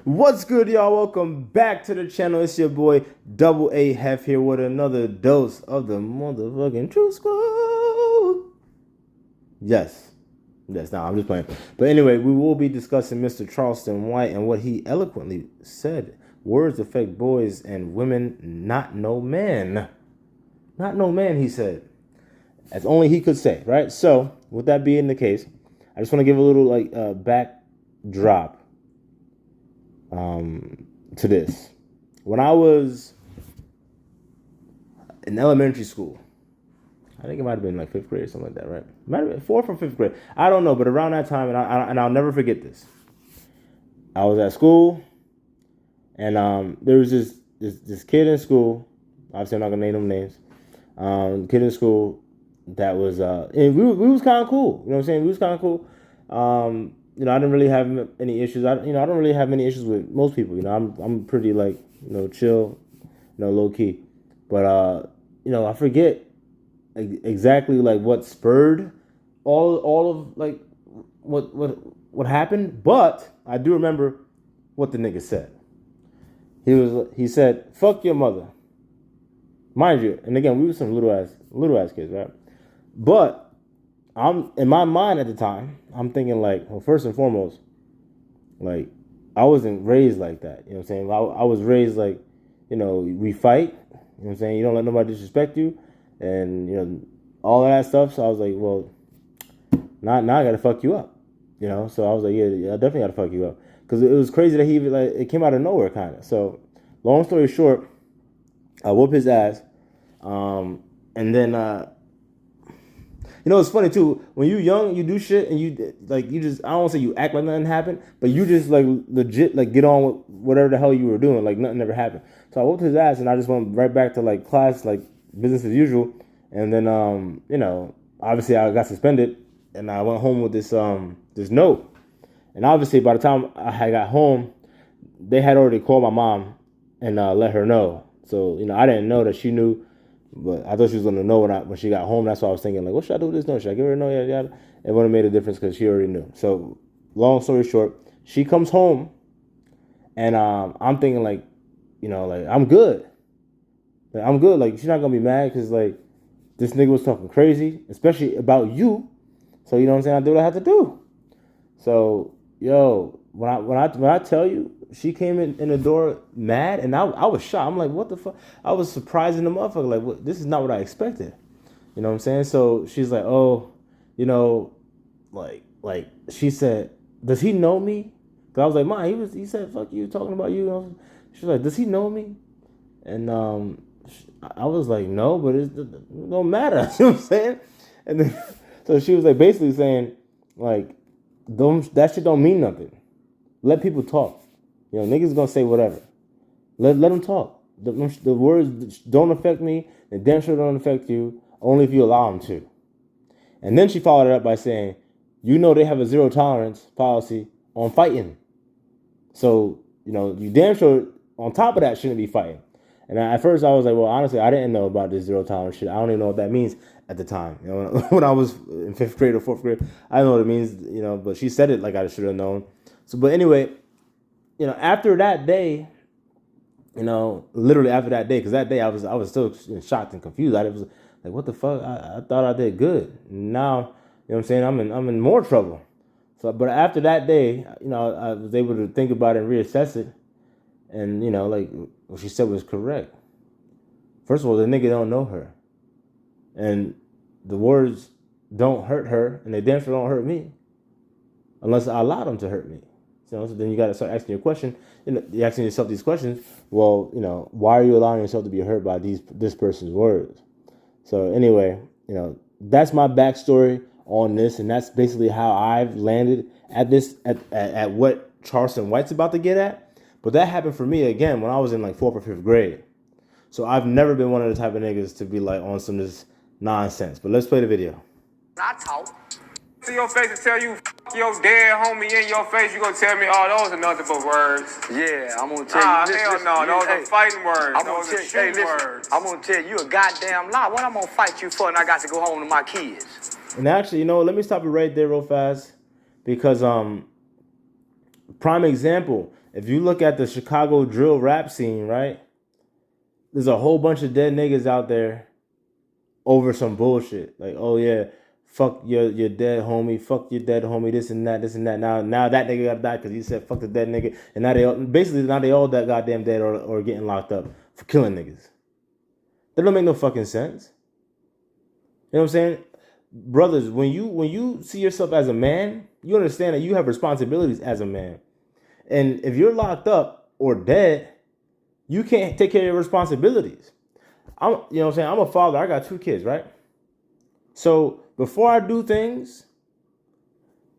What's good, y'all? Welcome back to the channel. It's your boy Double A Hef here with another dose of the motherfucking True Squad. Yes. Nah, I'm just playing. But anyway, we will be discussing Mr. Charleston White and what he eloquently said. Words affect boys and women, not no man. Not no man, he said. As only he could say, right? So, with that being the case, I just want to give a little backdrop to this. When I was in elementary school, I think it might have been like fifth grade or something like that, right? Might have been fourth or fifth grade. I don't know, but around that time, and I'll never forget this. I was at school, and there was this kid in school. Obviously, I'm not gonna name them names. Kid in school that was, and we was kind of cool. You know what I'm saying? We was kind of cool. I didn't really have any issues. I don't really have many issues with most people. I'm pretty chill, low key. But I forget exactly like what spurred all of like what happened. But I do remember what the nigga said. He said, "Fuck your mother." Mind you, and again, we were some little ass kids, right? But I'm in my mind at the time, I'm thinking like, well, first and foremost, like I wasn't raised like that. You know what I'm saying? I was raised like, we fight. You know what I'm saying? You don't let nobody disrespect you, and all of that stuff. So I was like, well, now I gotta fuck you up. So I was like, yeah, I definitely gotta fuck you up, because it was crazy that he even it came out of nowhere, kind of. So long story short, I whoop his ass, and then. It's funny too. When you young, you do shit, and you just, I don't want to say you act like nothing happened, but you just like legit like get on with whatever the hell you were doing, like nothing ever happened. So I whooped his ass, and I just went right back to like class, like business as usual. And then obviously I got suspended, and I went home with this note. And obviously by the time I got home, they had already called my mom and let her know. So I didn't know that she knew. But I thought she was gonna know when she got home. That's why I was thinking, like, what should I do with this note? Should I give her a note? Yada yada. It wouldn't have made a difference because she already knew. So, long story short, she comes home, and I'm thinking like I'm good. Like I'm good. Like she's not gonna be mad because like this nigga was talking crazy, especially about you. So you know what I'm saying? I do what I have to do. So when I tell you, she came in the door mad, and I was shocked. I'm like, what the fuck? I was surprising the motherfucker. Like, what? This is not what I expected. You know what I'm saying? So she's like, oh, like she said, does he know me? Cause I was like, Ma, he said, fuck you, talking about you. She's like, does he know me? And I was like, no, but it don't matter. You know what I'm saying? And then so she was like basically saying, like, that shit don't mean nothing. Let people talk. Niggas gonna say whatever. Let them talk. The words don't affect me. The damn sure don't affect you. Only if you allow them to. And then she followed it up by saying, they have a zero tolerance policy on fighting. So, you damn sure on top of that shouldn't be fighting. And at first I was like, well, honestly, I didn't know about this zero tolerance shit. I don't even know what that means at the time. When I was in fifth grade or fourth grade, I don't know what it means, but she said it like I should have known. So, but anyway, after that day, literally after that day, because that day I was still shocked and confused. I was like, what the fuck? I thought I did good. Now, what I'm saying? I'm in more trouble. So, but after that day, I was able to think about it and reassess it. And, like what she said was correct. First of all, the nigga don't know her. And the words don't hurt her, and they damn sure don't hurt me. Unless I allow them to hurt me. So then you got to start asking your question. You're asking yourself these questions. Well, why are you allowing yourself to be hurt by this person's words? So anyway, that's my backstory on this, and that's basically how I've landed at this at what Charleston White's about to get at. But that happened for me again when I was in like fourth or fifth grade. So I've never been one of the type of niggas to be like on some of this nonsense. But let's play the video. I talk to your face and tell you f- your dead homie in your face, you gonna tell me, oh, those are nothing but words. Yeah, I'm gonna tell you. Hell no, those are fighting words. Those are shooting words. I'm gonna tell you a goddamn lie. What I'm gonna fight you for, and I got to go home to my kids. And actually, let me stop it right there real fast, because prime example. if you look at the Chicago drill rap scene, right? There's a whole bunch of dead niggas out there over some bullshit. Like, oh yeah, fuck your dead homie, fuck your dead homie, this and that, this and that. Now that nigga gotta die because he said fuck the dead nigga, and now they all that goddamn dead or getting locked up for killing niggas. That don't make no fucking sense. You know what I'm saying? Brothers, when you see yourself as a man, you understand that you have responsibilities as a man. And if you're locked up or dead, you can't take care of your responsibilities. You know what I'm saying? I'm a father. I got 2 kids, right? So before I do things,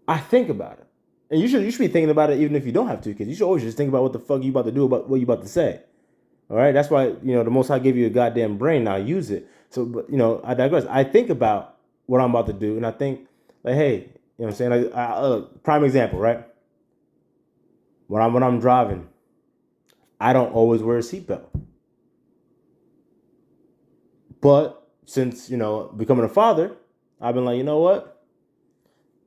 I think about it. And you should be thinking about it even if you don't have 2 kids. You should always just think about what the fuck you about to do, about what you about to say. All right? That's why, the Most High gave you a goddamn brain. Now use it. So, but, I digress. I think about what I'm about to do, and I think, like, hey, you know what I'm saying? Like, prime example, right? When I'm driving, I don't always wear a seatbelt. But since, becoming a father, I've been like, you know what?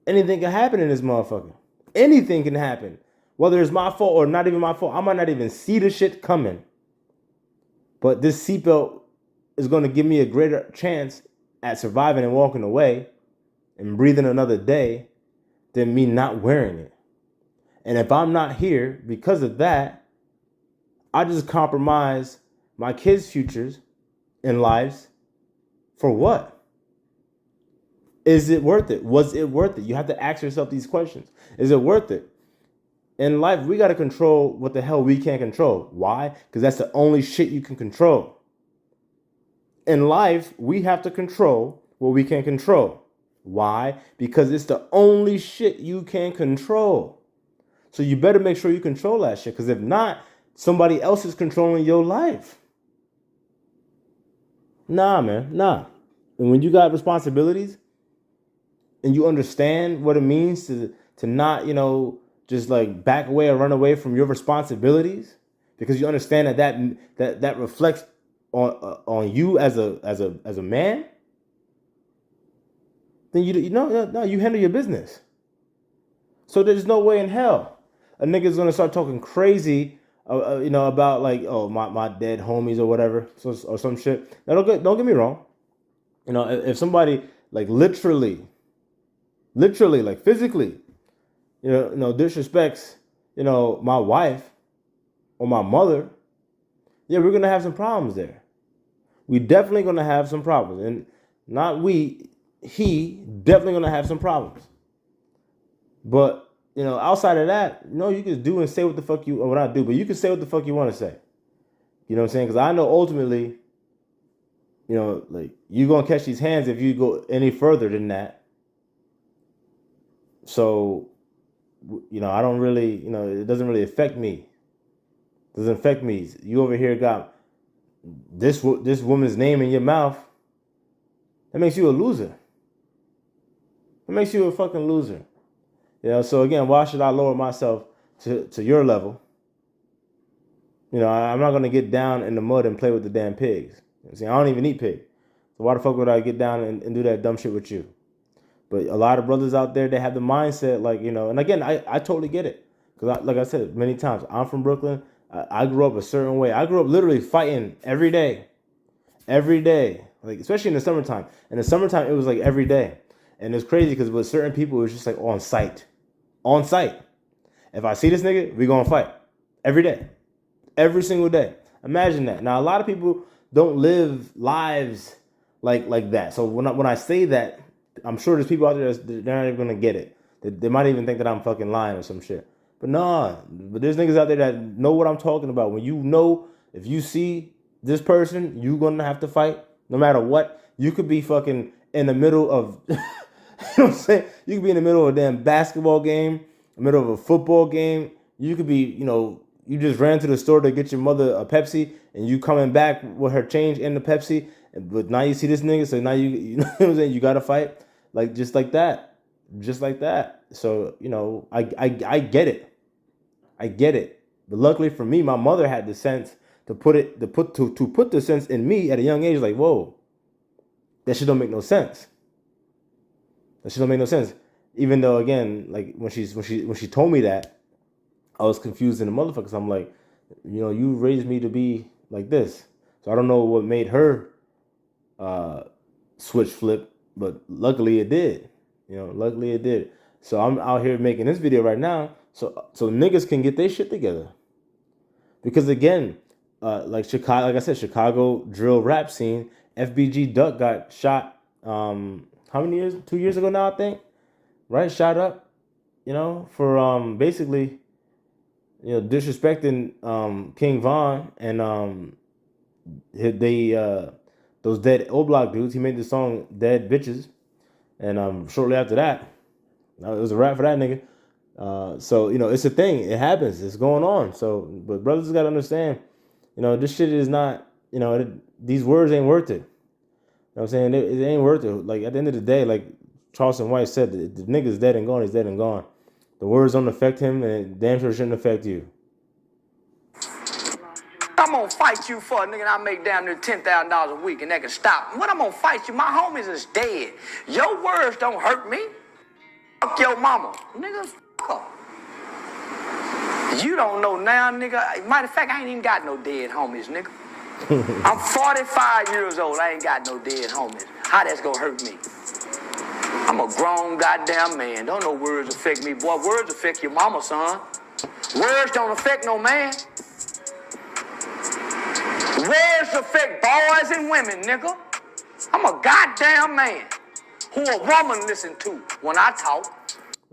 Anything can happen in this motherfucker. Anything can happen. Whether it's my fault or not even my fault. I might not even see the shit coming. But this seatbelt is going to give me a greater chance at surviving and walking away and breathing another day than me not wearing it. And if I'm not here because of that, I just compromise my kids' futures and lives for what? Is it worth it? Was it worth it? You have to ask yourself these questions. Is it worth it? In life, we got to control what the hell we can't control. Why? Because that's the only shit you can control. In life, we have to control what we can control. Why? Because it's the only shit you can control. So you better make sure you control that shit. Because if not, somebody else is controlling your life. Nah, man, nah. And when you got responsibilities and you understand what it means to not, just like back away or run away from your responsibilities, because you understand that reflects on you as a man, then you handle your business. So there's no way in hell a nigga's gonna start talking crazy, about like, oh, my dead homies or whatever, or some shit. Now don't get me wrong. If somebody like literally like physically, disrespects, my wife or my mother, yeah, we're gonna have some problems there. We definitely gonna have some problems, and not we, he definitely gonna have some problems. But outside of that, you can do and say what the fuck you, or not do, but you can say what the fuck you want to say. You know what I'm saying? Because I know ultimately, like, you're gonna catch these hands if you go any further than that. So, I don't really, it doesn't really affect me. It doesn't affect me. You over here got this woman's name in your mouth. That makes you a loser. It makes you a fucking loser. So again, why should I lower myself to your level? I'm not going to get down in the mud and play with the damn pigs. I don't even eat pig. So why the fuck would I get down and do that dumb shit with you? But a lot of brothers out there, they have the mindset like, and again, I totally get it. Because like I said many times, I'm from Brooklyn. I grew up a certain way. I grew up literally fighting every day. Every day. Like, especially in the summertime. In the summertime, it was like every day. And it's crazy because with certain people, it was just like on sight. On sight. If I see this nigga, we gonna fight. Every day. Every single day. Imagine that. Now, a lot of people don't live lives like that. So when I say that, I'm sure there's people out there they're not even gonna get it. They might even think that I'm fucking lying or some shit. But nah. But there's niggas out there that know what I'm talking about. When if you see this person, you gonna have to fight. No matter what. You could be fucking in the middle of... You know what I'm saying? You could be in the middle of a damn basketball game, in the middle of a football game. You could be, you just ran to the store to get your mother a Pepsi, and you coming back with her change in the Pepsi. But now you see this nigga, so now you know what I'm saying? You got to fight, like just like that, So I get it, But luckily for me, my mother had the sense to put the sense in me at a young age. Like, whoa, that shit don't make no sense. That shit don't make no sense. Even though, again, like when she told me that, I was confused in the motherfucker. 'Cause I'm like, you raised me to be like this. So I don't know what made her switch flip, but luckily it did. Luckily it did. So I'm out here making this video right now, so niggas can get their shit together. Because again, like Chicago, like I said, Chicago drill rap scene. FBG Duck got shot. How many years? 2 years ago now, I think. Right, shot up. For basically, disrespecting King Von and those dead O Block dudes. He made the song "Dead Bitches," and shortly after that, it was a rap for that nigga. So it's a thing. It happens. It's going on. So, but brothers got to understand, this shit is not. These words ain't worth it. You know what I'm saying? It ain't worth it. Like at the end of the day, like Charleston White said, the nigga's dead and gone. He's dead and gone. The words don't affect him, and it damn sure shouldn't affect you. I'm gonna fight you for a nigga I make damn near $10,000 a week and that can stop. What I'm gonna fight you? My homies is dead. Your words don't hurt me. Fuck your mama. Nigga, fuck her. You don't know now, nigga. Matter of fact, I ain't even got no dead homies, nigga. I'm 45 years old. I ain't got no dead homies. How that's gonna hurt me? I'm a grown goddamn man. Don't no words affect me. Boy, words affect your mama, son. Words don't affect no man. Words affect boys and women, nigga. I'm a goddamn man who a woman listen to when I talk.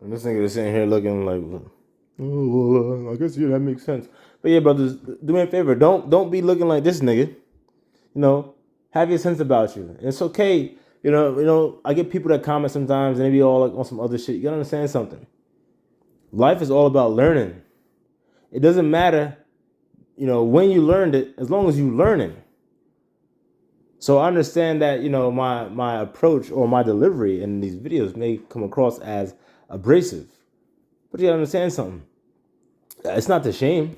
And this nigga is sitting here looking like, oh, I guess that makes sense. But yeah, brothers, do me a favor. Don't be looking like this nigga. Have your sense about you. And it's okay. I get people that comment sometimes and they be all like on some other shit. You gotta understand something. Life is all about learning. It doesn't matter, when you learned it, as long as you learning. So I understand that, my approach or my delivery in these videos may come across as abrasive. But you gotta understand something. It's not the shame.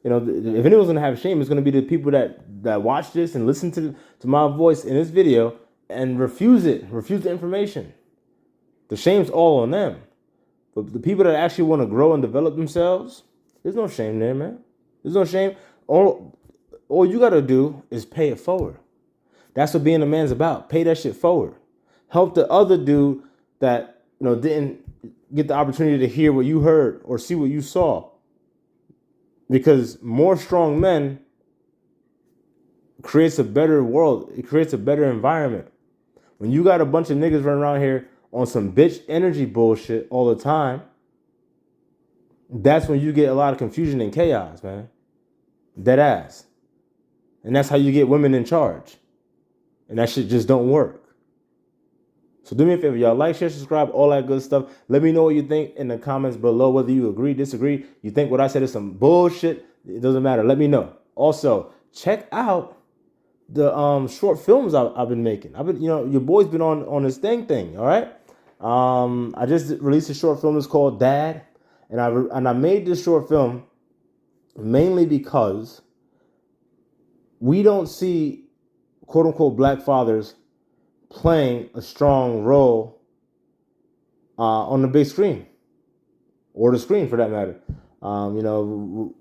If anyone's gonna have shame, it's gonna be the people that watch this and listen to my voice in this video and refuse the information. The shame's all on them. But the people that actually want to grow and develop themselves, there's no shame there, man. There's no shame. All you gotta do is pay it forward. That's what being a man's about. Pay that shit forward. Help the other dude that didn't get the opportunity to hear what you heard or see what you saw. Because more strong men creates a better world. It creates a better environment. When you got a bunch of niggas running around here on some bitch energy bullshit all the time, that's when you get a lot of confusion and chaos, man. Dead ass. And that's how you get women in charge. And that shit just don't work. So do me a favor, y'all. Like, share, subscribe, all that good stuff. Let me know what you think in the comments below, whether you agree, disagree. You think what I said is some bullshit. It doesn't matter. Let me know. Also, check out the short films I've been making. Your boy's been on this thing, all right? I just released a short film. It's called Dad. And I made this short film mainly because we don't see quote-unquote black fathers playing a strong role on the big screen or the screen for that matter.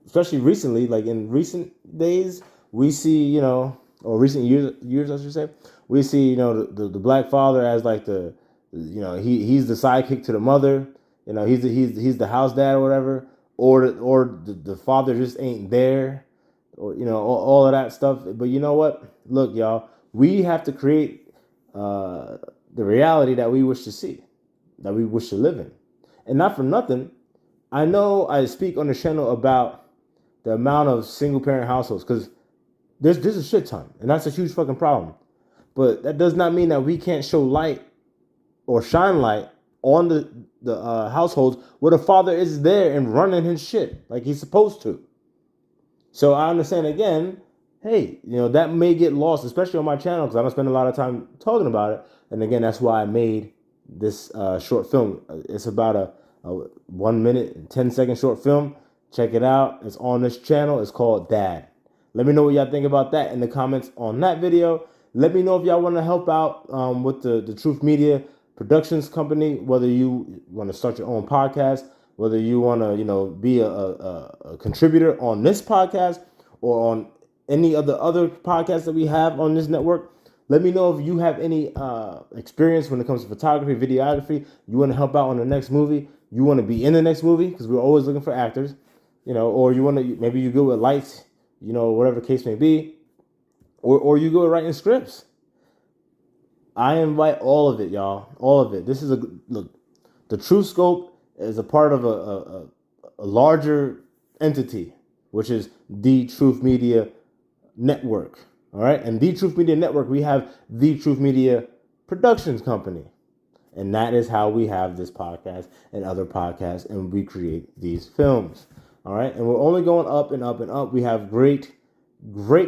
Especially recently, like in recent days, we see, or recent years, I should say, we see, the black father as like he's the sidekick to the mother, he's the house dad or whatever, or the father just ain't there, or all of that stuff. But you know what? Look, y'all, we have to create the reality that we wish to see, that we wish to live in. And not for nothing, I know I speak on the channel about the amount of single parent households, because there's a shit ton, and that's a huge fucking problem. But that does not mean that we can't show light or shine light on the households where the father is there and running his shit like he's supposed to. So I understand, again, hey, that may get lost, especially on my channel, because I don't spend a lot of time talking about it. And again, that's why I made this short film. It's about a 1 minute and 10-second short film. Check it out. It's on this channel. It's called Dad. Let me know what y'all think about that in the comments on that video. Let me know if y'all want to help out with the Truth Media Productions company, whether you want to start your own podcast, whether you want to, be a contributor on this podcast or on any of the other podcasts that we have on this network. Let me know if you have any experience when it comes to photography, videography. You want to help out on the next movie. You want to be in the next movie, because we're always looking for actors, or you want to, maybe you go with lights, whatever the case may be, or you go with writing scripts. I invite all of it, y'all. All of it. This is look. The True Scope is a part of a larger entity, which is the Truth Media Network. All right, and the Truth Media Network, we have the Truth Media Productions Company, and that is how we have this podcast and other podcasts, and we create these films. All right, and we're only going up and up and up. We have great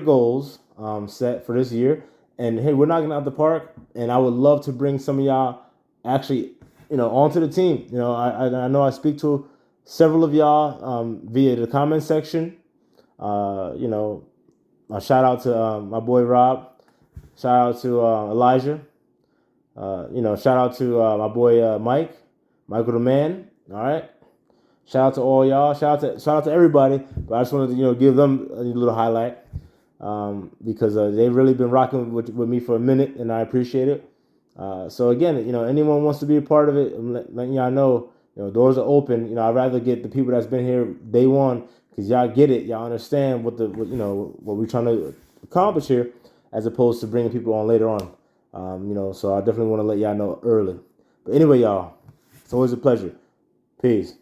goals set for this year. And hey, we're knocking out the park, and I would love to bring some of y'all actually, onto the team. I know I speak to several of y'all via the comment section. A shout out to my boy Rob. Shout out to Elijah. Shout out to my boy Michael the Man. All right. Shout out to all y'all. Shout out to everybody. But I just wanted to give them a little highlight. Because they've really been rocking with me for a minute, and I appreciate it. So again, anyone wants to be a part of it, I'm letting y'all know, doors are open. I'd rather get the people that's been here day one, because y'all get it, y'all understand what we're trying to accomplish here, as opposed to bringing people on later on. So I definitely want to let y'all know early. But anyway, y'all, it's always a pleasure. Peace.